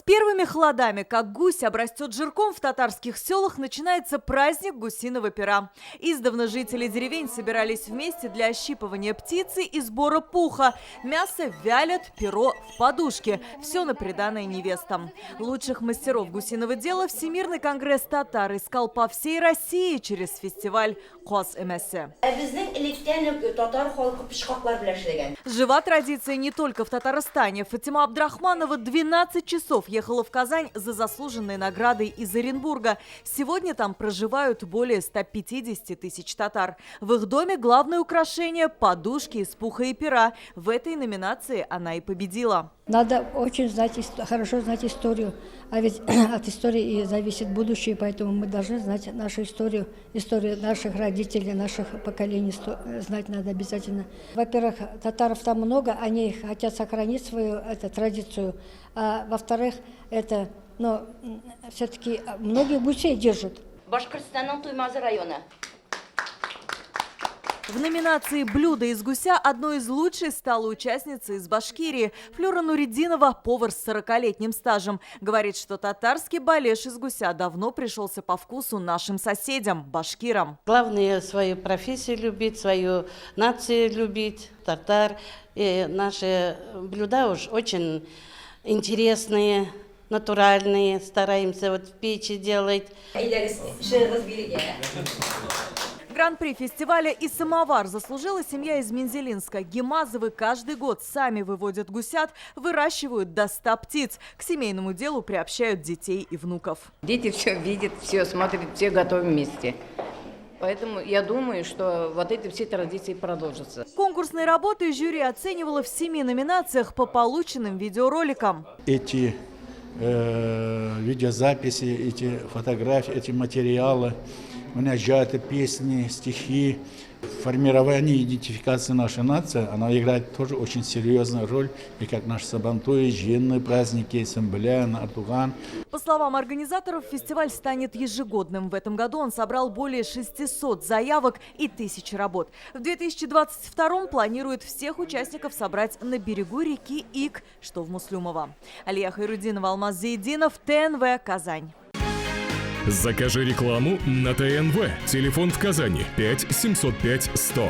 первыми холодами, как гусь обрастет жирком, в татарских селах начинается праздник гусиного пера. Издавна жители деревень собирались вместе для ощипывания птицы и сбора пуха. Мясо вялят, перо в подушке. Все на приданое невестам. Лучших мастеров гусиного дела Всемирный конгресс татар искал по всей России через фестиваль «Кос Эмесе». Жива традиция не только в Татарстане. Фатима Абдрахманова 12 часов ехала в Казань за заслуженной наградой из Оренбурга. Сегодня там проживают более 150 тысяч татар. В их доме главное украшение – подушки из пуха и пера. В этой номинации она и победила. Надо очень хорошо знать историю, а ведь от истории и зависит будущее, поэтому мы должны знать нашу историю наших родителей, наших поколений знать надо обязательно. Во-первых, татаров там много, они хотят сохранить свою традицию, а во-вторых, все-таки многие гусей держат. Башкортостанның Туймазы районы. В номинации «Блюдо из гуся» одной из лучших стала участница из Башкирии. Флюра Нуриддинова, повар с 40-летним стажем. Говорит, что татарский балеш из гуся давно пришелся по вкусу нашим соседям, башкирам. Главное свою профессию любить, свою нацию любить, татар. И наши блюда уж очень интересные, натуральные. Стараемся в печи делать. Гран-при фестиваля и самовар заслужила семья из Мензелинска. Гемазовы каждый год сами выводят гусят, выращивают до 100 птиц. К семейному делу приобщают детей и внуков. Дети все видят, все смотрят, все готовим вместе. Поэтому я думаю, что вот эти все традиции продолжатся. Конкурсные работы жюри оценивало в 7 номинациях по полученным видеороликам. Эти видеозаписи, эти фотографии, эти материалы, это песни, стихи. В формировании идентификации нашей нации она играет тоже очень серьезную роль, и как наши сабантуи, жинные праздники, Сэмбэлян, Артуган. По словам организаторов, фестиваль станет ежегодным. В этом году он собрал более 600 заявок и 1000 работ. В 2022 планирует всех участников собрать на берегу реки Ик, что в Муслюмово. Алия Хайрудинова, Алмаз Зейдинов, ТНВ, Казань. Закажи рекламу на ТНВ. Телефон в Казани 5 705 100.